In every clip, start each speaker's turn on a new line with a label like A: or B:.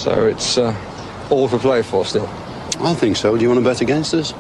A: So it's all to play for still.
B: I think so. Do you want to bet against us?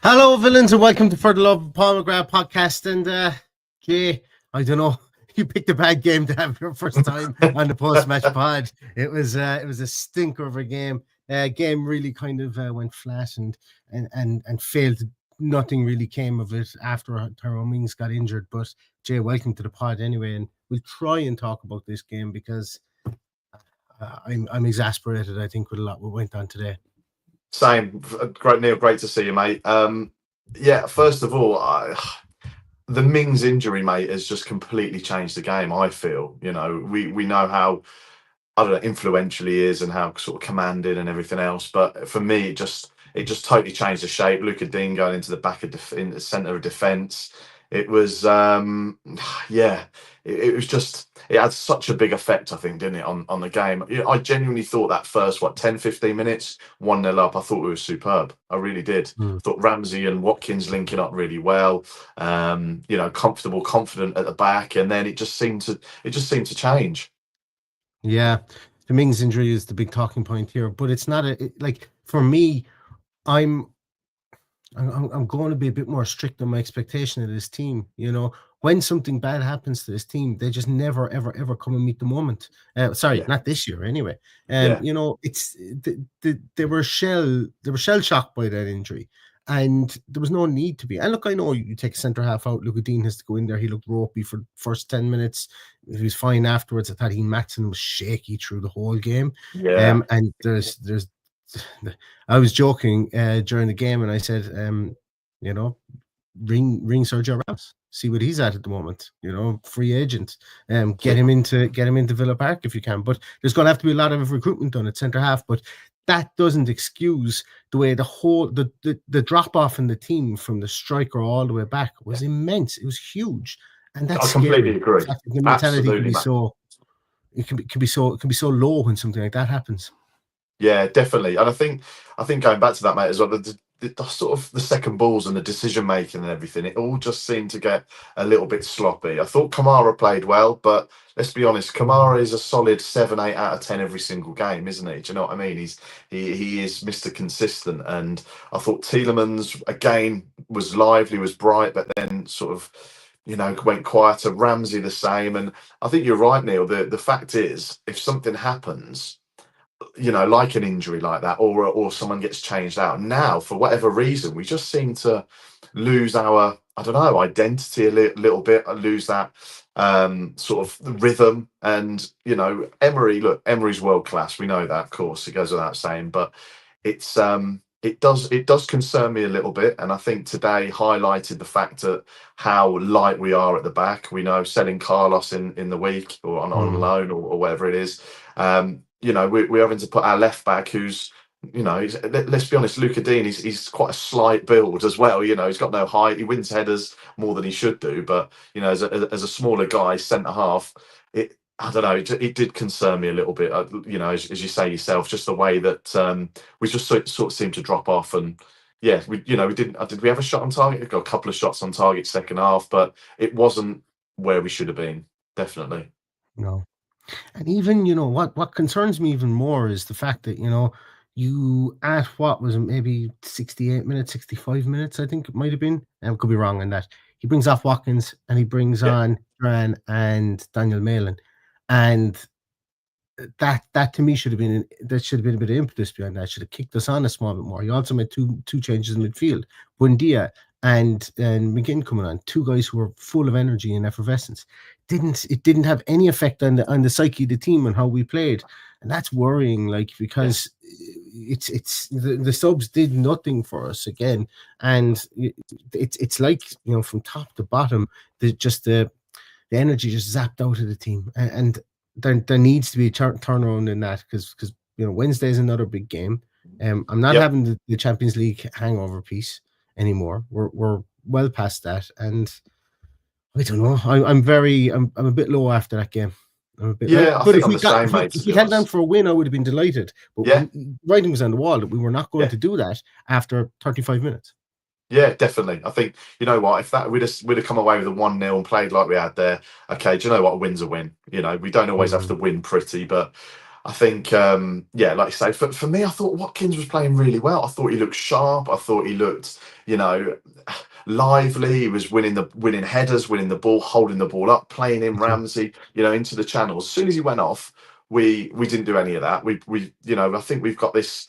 C: Hello, villains, and welcome to For the Love of Paul McGrath podcast. And Jay, I don't know, you picked a bad game to have your first time on the post-match pod. It was a stinker of a game. Game really kind of went flat and failed. Nothing really came of it after Tyrone Mings got injured. But Jay, welcome to the pod anyway, and we'll try and talk about this game because I'm exasperated. I think with a lot what went on today.
D: Same. Great, Neil. Great to see you, mate. First of all, the Mings injury, mate, has just completely changed the game. I feel, we know how, I don't know, influential he is and how sort of commanding and everything else. But for me, it just totally changed the shape. Luca Dean going into the back of in the centre of defence. It was, it was just, it had such a big effect, I think, didn't it, on the game. I genuinely thought that first, 10, 15 minutes, 1-0 up, I thought it was superb. I really did. I thought Ramsey and Watkins linking up really well, comfortable, confident at the back, and then it just seemed to change.
C: Yeah, the Mings injury is the big talking point here, but it's not for me, I'm going to be a bit more strict on my expectation of this team. When something bad happens to this team, they just never, ever, ever come and meet the moment. Not this year anyway. It's they were shell shocked by that injury, and there was no need to be. And look, I know you take a centre half out. Luca Dean has to go in there. He looked ropey for the first 10 minutes. He was fine afterwards. I thought Matson was shaky through the whole game.
D: Yeah.
C: And there's. I was joking during the game, and I said, ring Sergio Ramos, see what he's at the moment. Free agent, get him into Villa Park if you can. But there's going to have to be a lot of recruitment done at centre half. But that doesn't excuse the way the drop off in the team from the striker all the way back was immense. It was huge, and that's
D: I completely agree.
C: The mentality can be so low when something like that happens.
D: Yeah, definitely. And I think going back to that, mate, as well, the sort of the second balls and the decision making and everything, it all just seemed to get a little bit sloppy. I thought Kamara played well, but let's be honest, Kamara is a solid 7, 8 out of 10 every single game, isn't he? Do you know what I mean? He is Mr. Consistent, and I thought Tielemans again was lively, was bright, but then sort of went quieter. Ramsey the same, and I think you're right, Neil. The fact is, if something happens, like an injury like that, or someone gets changed out, now for whatever reason we just seem to lose our, I don't know, identity a little bit, lose that sort of rhythm. And Emery's world class, we know that, of course, it goes without saying, but it's it does concern me a little bit. And I think today highlighted the fact that how light we are at the back. We know selling Carlos in the week or on loan or whatever it is, we're having to put our left back, who's, let's be honest, Luca Dean, he's quite a slight build as well. He's got no height. He wins headers more than he should do. But, as a smaller guy, centre half, I don't know, it did concern me a little bit, as you say yourself, just the way that we just sort of seemed to drop off. And yeah, we didn't, did we have a shot on target? We got a couple of shots on target second half, but it wasn't where we should have been, definitely.
C: No. And even, what concerns me even more is the fact that, you at what was it, maybe 68 minutes, 65 minutes, I think it might have been. I could be wrong on that. He brings off Watkins and he brings on Duran and Daniel Malin. And that to me should have been a bit of impetus behind that. Should have kicked us on a small bit more. He also made two changes in midfield. Buendia and McGinn coming on, two guys who were full of energy and effervescence. It didn't have any effect on the psyche of the team and how we played, and that's worrying. Because it's the subs did nothing for us again, and it's like from top to bottom, the energy just zapped out of the team, and there needs to be a turnaround in that because Wednesday is another big game. I'm not having the Champions League hangover piece anymore. We're well past that, and I don't know. I'm a bit low after that game. I'm a bit.
D: Yeah, I
C: But
D: think
C: if
D: I'm
C: we
D: the same, mate.
C: if
D: To
C: we
D: be
C: had down
D: honest.
C: for a win, I would have been delighted. But
D: Yeah,
C: writing was on the wall that we were not going
D: yeah.
C: to do that after 35 minutes.
D: Yeah, definitely. I think, you know what, if that we'd have come away with a 1-0 and played like we had there, okay, do you know what? A win's a win. You know, we don't always have to win pretty, but I think yeah, like you say, for me, I thought Watkins was playing really well. I thought he looked sharp. I thought he looked, you know, lively. He was winning headers, winning the ball, holding the ball up, playing in Ramsey, you know, into the channel. As soon as he went off, we didn't do any of that. We you know, I think we've got this,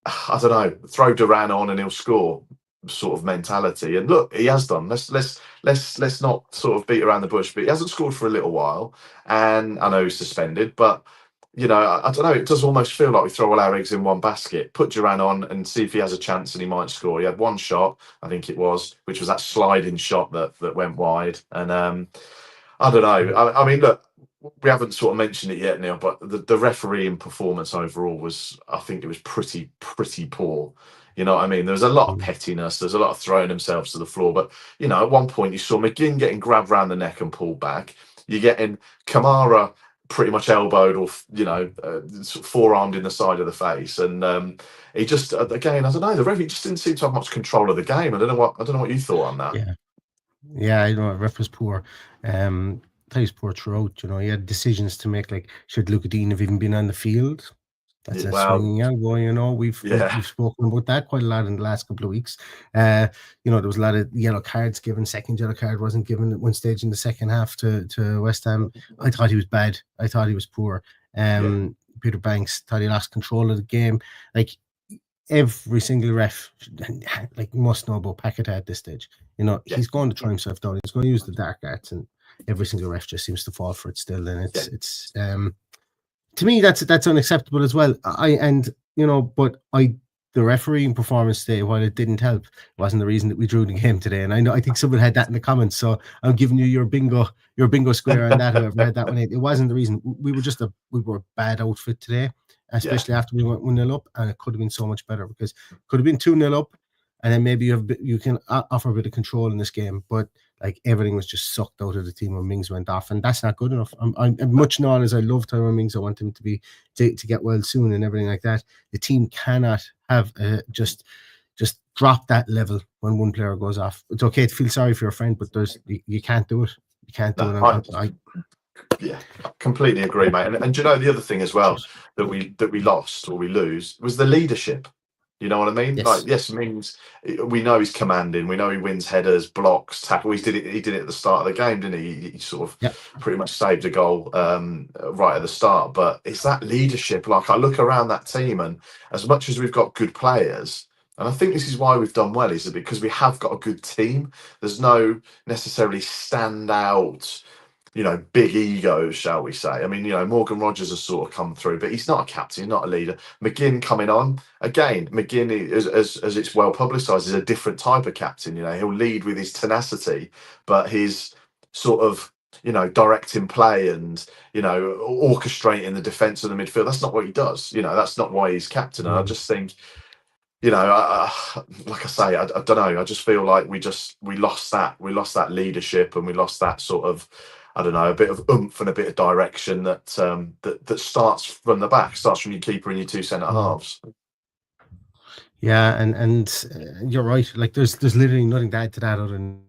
D: I don't know, throw Duran on and he'll score sort of mentality. And look, he has done. Let's not sort of beat around the bush, but he hasn't scored for a little while. And I know he's suspended, but you know, I don't know. It does almost feel like we throw all our eggs in one basket. Put Duran on and see if he has a chance, and he might score. He had one shot, I think it was, which was that sliding shot that went wide. And I don't know. I mean, look, we haven't sort of mentioned it yet, Neil, but the refereeing performance overall was, I think it was pretty poor. You know what I mean? There was a lot of pettiness. There's a lot of throwing themselves to the floor. But, you know, at one point you saw McGinn getting grabbed round the neck and pulled back. You're getting Kamara pretty much elbowed or, you know, sort of forearmed in the side of the face. And he just, again, I don't know, the referee just didn't seem to have much control of the game. I don't know what you thought on that.
C: Yeah, I know ref was poor. He was poor throughout. You know, he had decisions to make. Like, should Luka Dean have even been on the field? That's a swinging elbow. You know, we've spoken about that quite a lot in the last couple of weeks. You know, there was a lot of yellow cards given. Second yellow card wasn't given at one stage in the second half to West Ham. I thought he was bad. I thought he was poor. Peter Banks thought he lost control of the game. Like, every single ref like must know about Paquetá at this stage. You know, he's going to try himself down. He's going to use the dark arts, and every single ref just seems to fall for it still. And it's to me that's unacceptable as well. The refereeing performance today, while it didn't help, wasn't the reason that we drew the game today. And I think someone had that in the comments, so I'm giving you your bingo square on that. Whoever had that one, it wasn't the reason. We were a bad outfit today, especially after we went 1-0 up, and it could have been so much better, because it could have been 2-0 up, and then maybe you can offer a bit of control in this game. But like, everything was just sucked out of the team when Mings went off, and that's not good enough. I'm much not as I love Tyrone Mings. I want him to get well soon and everything like that. The team cannot have just drop that level when one player goes off. It's okay to feel sorry for your friend, but you can't do it. You can't do it.
D: Yeah, completely agree, mate. And you know, the other thing as well that we lost or we lose was the leadership. You know what I mean?
C: Yes.
D: Mings, we know he's commanding. We know he wins headers, blocks, tackles. He did it at the start of the game, didn't he? He sort of pretty much saved a goal right at the start. But it's that leadership. Like, I look around that team, and as much as we've got good players, and I think this is why we've done well, is that because we have got a good team. There's no necessarily standout, you know, big egos, shall we say. I mean, you know, Morgan Rogers has sort of come through, but he's not a captain, not a leader. McGinn coming on. Again, McGinn, as it's well publicised, is a different type of captain. You know, he'll lead with his tenacity, but his sort of, you know, directing play and, you know, orchestrating the defence of the midfield, that's not what he does. You know, that's not why he's captain. And I just think, you know, like I say, I don't know. I just feel like we lost that leadership, and we lost that sort of, I don't know, a bit of oomph and a bit of direction that starts from the back, starts from your keeper and your two centre halves.
C: Yeah, and you're right. Like, there's literally nothing to add to that other than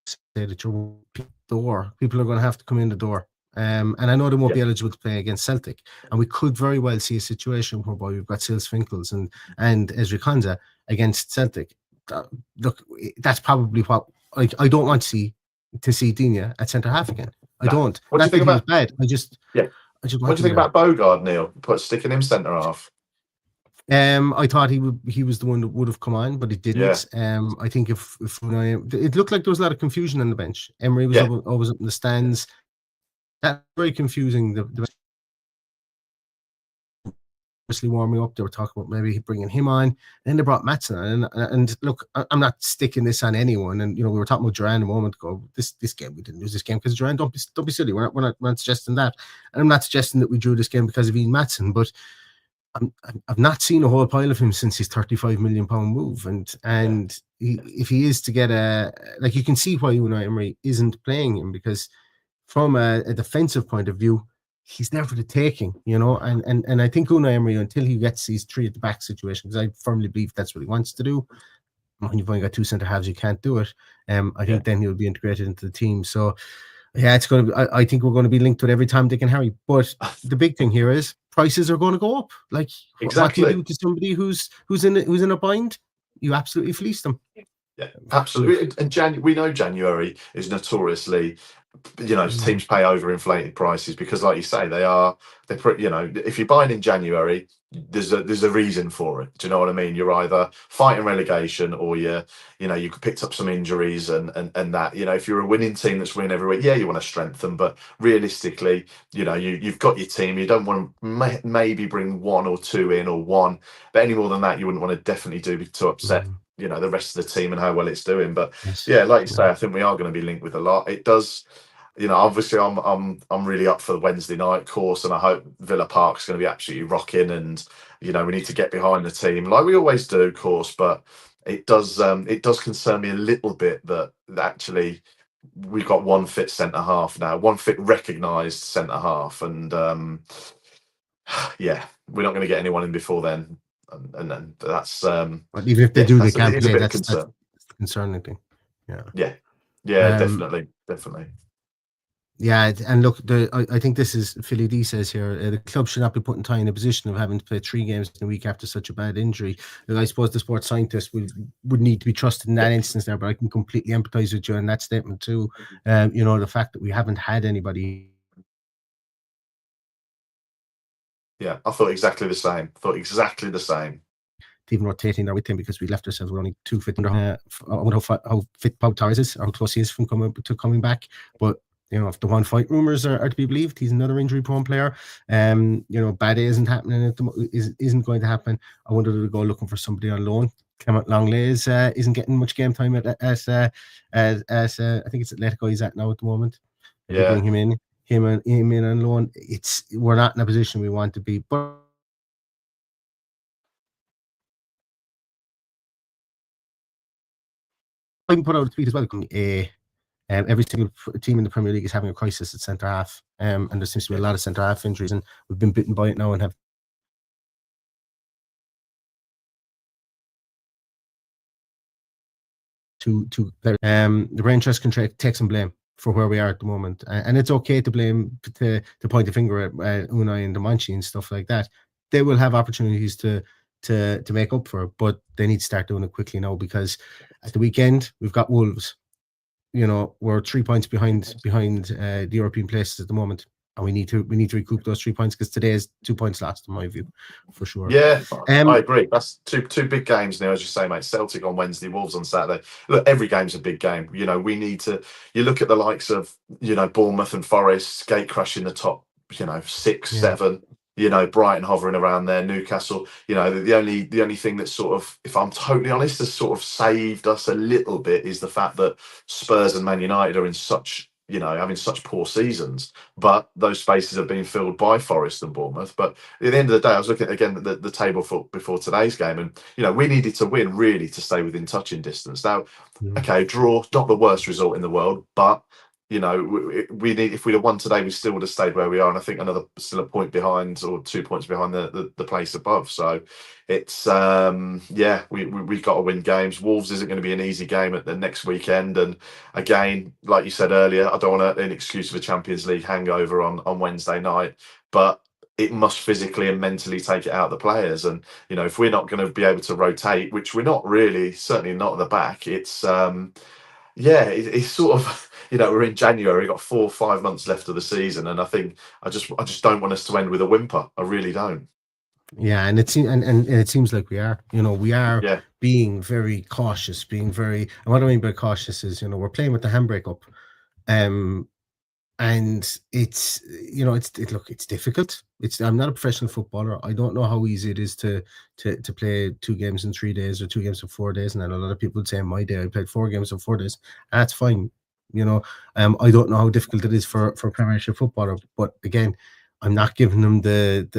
C: say that your door, people are going to have to come in the door. And I know they won't be eligible to play against Celtic, and we could very well see a situation whereby we've got Sils Finkles and Ezri Konsa against Celtic. Look, that's probably what I don't want to see Digne at centre half again. I don't.
D: What do you think about
C: bad? What do
D: you think about Bogard, Neil? Sticking him centre half.
C: I thought he was the one that would have come on, but he didn't. I think if it looked like there was a lot of confusion on the bench. Emery was always up in the stands. That's very confusing. The obviously warming up, they were talking about maybe bringing him on. Then they brought Maatsen on, and look, I'm not sticking this on anyone. And you know, we were talking about Duran a moment ago. This game, we didn't lose this game because Duran. Don't be silly. We're not suggesting that, and I'm not suggesting that we drew this game because of Ian Maatsen. But I've not seen a whole pile of him since his £35 million move, and if he is to get you can see why Unai Emery isn't playing him, because from a defensive point of view, he's there for the taking, and I think Unai Emery, until he gets these three at the back situation, because I firmly believe that's what he wants to do. When you've only got two centre halves, you can't do it. I think then he'll be integrated into the team. So yeah, it's going to be, I think we're going to be linked with every Tom, Dick and Harry. But the big thing here is prices are going to go up. Like,
D: exactly.
C: What do you do to somebody who's in a bind? You absolutely fleece them.
D: Yeah, absolutely. And we know January is notoriously, teams pay overinflated prices because, like you say, they're if you're buying in January, there's a reason for it. Do you know what I mean? You're either fighting relegation or you picked up some injuries and that. If you're a winning team that's winning every week, you want to strengthen, but realistically, you've got your team. You don't want to maybe bring one or two in or one, but any more than that, you wouldn't want to definitely do to upset. The rest of the team and how well it's doing. But like you say, I think we are going to be linked with a lot. It does, obviously I'm really up for the Wednesday night course, and I hope Villa Park's going to be absolutely rocking, and we need to get behind the team like we always do, of course. But it does concern me a little bit that actually we've got one fit centre half now, one fit recognised centre half, and we're not going to get anyone in before then. And then that's
C: but even if they do, they can't play. That's the concerning thing.
D: Definitely.
C: Yeah, and look, I think this is Philly D says here, the club should not be put in a position of having to play 3 games in a week after such a bad injury. I suppose the sports scientist would need to be trusted in that instance there, but I can completely empathise with you in that statement too. The fact that we haven't had anybody.
D: Yeah, I thought exactly the same.
C: Even rotating there with him, because we left ourselves with only 2 fit. I wonder how fit Pau Torres is, how close he is from coming back. But if the one fight rumors are to be believed, he's another injury-prone player. Bad isn't happening. Isn't going to happen. I wonder do they go looking for somebody on loan. Clement Longley isn't getting much game time at I think it's Atletico he's at now at the moment. If you bring him in. Him in on loan, we're not in a position we want to be. But I can put out a tweet as well. Every single team in the Premier League is having a crisis at centre half, and there seems to be a lot of centre half injuries, and we've been bitten by it now and have two players. The Rangers can take some blame for where we are at the moment, and it's okay to blame to point the finger at Unai and Demonchi and stuff like that. They will have opportunities to make up for it, but they need to start doing it quickly now, because at the weekend we've got Wolves. We're 3 points behind the European places at the moment, and we need to recoup those 3 points, because today is 2 points lost in my view, for sure.
D: Yeah, I agree. That's two big games now, as you say, mate. Celtic on Wednesday, Wolves on Saturday. Look, every game's a big game. We need to. You look at the likes of Bournemouth and Forest, gate crushing the top 6, 7. Brighton hovering around there, Newcastle. The only thing that sort of, if I'm totally honest, has sort of saved us a little bit is the fact that Spurs and Man United are in such, having such poor seasons. But those spaces have been filled by Forest and Bournemouth. But at the end of the day, I was looking again at the table before today's game, and we needed to win really to stay within touching distance. Now, okay, draw, not the worst result in the world, but we need, if we'd have won today, we still would have stayed where we are, and I think still a point behind, or 2 points behind the place above. So it's we've got to win games. Wolves isn't going to be an easy game at the next weekend, and again, like you said earlier, I don't want an excuse of a Champions League hangover on Wednesday night, but it must physically and mentally take it out of the players. And if we're not going to be able to rotate, which we're not really, certainly not at the back, it's it's sort of, we're in January, we've got 4 or 5 months left of the season, and I think I just don't want us to end with a whimper. I really don't.
C: Yeah, and it seems like we are. We are being very cautious, and what I mean by cautious is, we're playing with the handbrake up, and it's difficult. I'm not a professional footballer. I don't know how easy it is to play 2 games in 3 days or 2 games in 4 days. And then a lot of people would say, in my day, I played 4 games in 4 days. That's fine. I don't know how difficult it is for a Premiership footballer. But again, I'm not giving them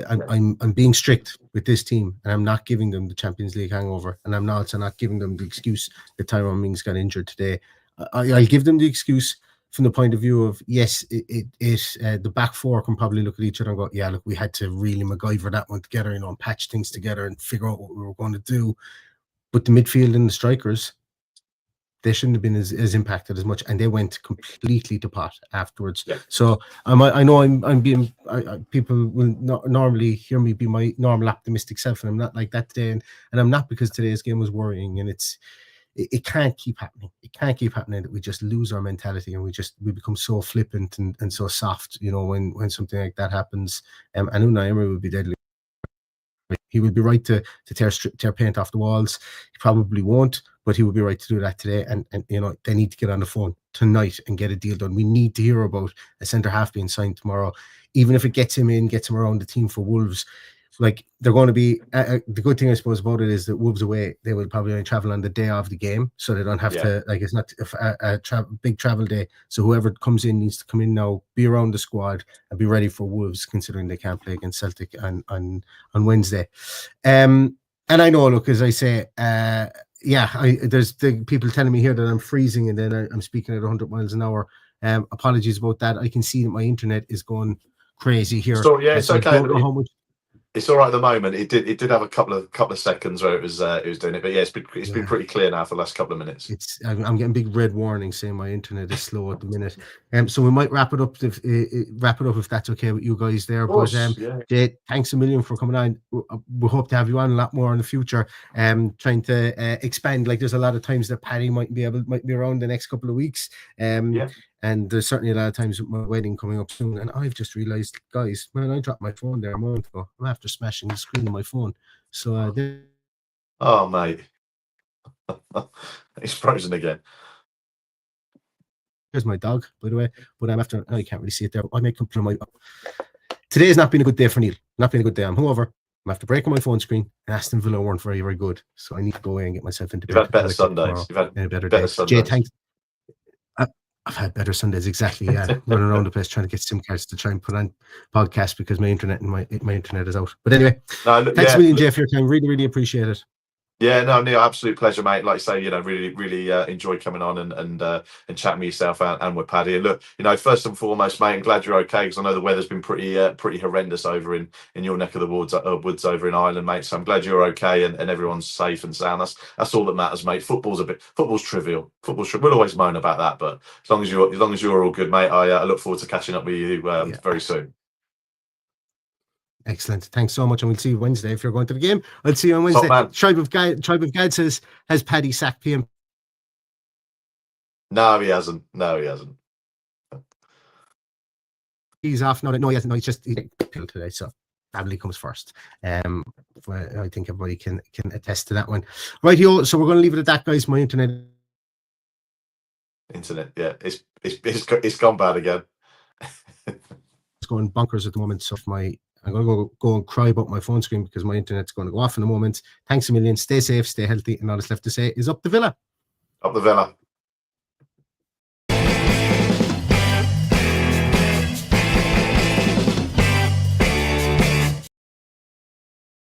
C: I'm being strict with this team, and I'm not giving them the Champions League hangover, and I'm also not giving them the excuse that Tyrone Mings got injured today. I'll give them the excuse from the point of view of, yes, the back four can probably look at each other and go, yeah, look, we had to really MacGyver that one together, and patch things together and figure out what we were going to do. But the midfield and the strikers, they shouldn't have been as impacted as much, and they went completely to pot afterwards.
D: Yeah.
C: So I know I'm being people will not normally hear me be my normal optimistic self, and I'm not like that today, and I'm not, because today's game was worrying, and it can't keep happening. It can't keep happening that we just lose our mentality and we become so flippant and so soft, when something like that happens. And Unai Emery would be deadly. He would be right to tear paint off the walls. He probably won't, but he would be right to do that today. And they need to get on the phone tonight and get a deal done. We need to hear about a centre half being signed tomorrow, even if it gets him around the team for Wolves. Like, they're going to be the good thing, I suppose, about it is that Wolves away, they will probably only travel on the day of the game, so they don't have to, like, it's not a big travel day. So whoever comes in needs to come in now, be around the squad, and be ready for Wolves, considering they can't play against Celtic on Wednesday. And I know, look, as I say, there's the people telling me here that I'm freezing, and then I'm speaking at 100 miles an hour. Apologies about that. I can see that my internet is going crazy here.
D: So yeah, it's okay. It's all right at the moment. It did have a couple of seconds where it was doing it, but yeah, it's been pretty clear now for the last couple of minutes.
C: I'm getting big red warnings saying my internet is slow at the minute. So we might wrap it up if that's okay with you guys there.
D: Course,
C: but Jay, thanks a million for coming on. We hope to have you on a lot more in the future. Trying to expand. Like, there's a lot of times that Paddy might be around the next couple of weeks. And there's certainly a lot of times with my wedding coming up soon. And I've just realised, guys, man, I dropped my phone there a moment ago. I'm after smashing the screen of my phone. So,
D: oh, mate. It's frozen again.
C: Here's my dog, by the way. But I'm after, I can't really see it there. I make complaint. Today has not been a good day for Neil. Not been a good day. I'm over. I'm after breaking my phone screen. And Aston Villa weren't very, very good. So I need to go away and get myself into
D: bed. You've had better Sundays. You've had
C: better
D: Sundays.
C: Jay, thanks. I've had better Sundays, exactly. Yeah, running around the place trying to get SIM cards to try and put on podcasts because my internet is out. But anyway, thanks a million, Jay, for your time. Really, really appreciate it.
D: Yeah, no, Neil, absolute pleasure, mate. Like I say, really, really enjoy coming on and chatting with yourself and with Paddy. And look, first and foremost, mate, I'm glad you're okay, because I know the weather's been pretty horrendous over in your neck of the woods over in Ireland, mate. So I'm glad you're okay and everyone's safe and sound. That's all that matters, mate. Football's trivial. We'll always moan about that, but as long as you're all good, mate, I look forward to catching up with you very soon.
C: Excellent. Thanks so much. And we'll see you Wednesday if you're going to the game. I'll see you on Wednesday. Tribe of God says, has Paddy sacked PM?
D: No, he hasn't.
C: He's off. No, he hasn't. No, he's killed today. So family comes first. I think everybody can attest to that one. Right, so we're going to leave it at that, guys. My internet,
D: yeah, it's gone bad again.
C: It's going bonkers at the moment. So I'm going to go and cry about my phone screen because my internet's going to go off in a moment. Thanks a million. Stay safe, stay healthy. And all that's left to say is up the Villa.
D: Up the Villa.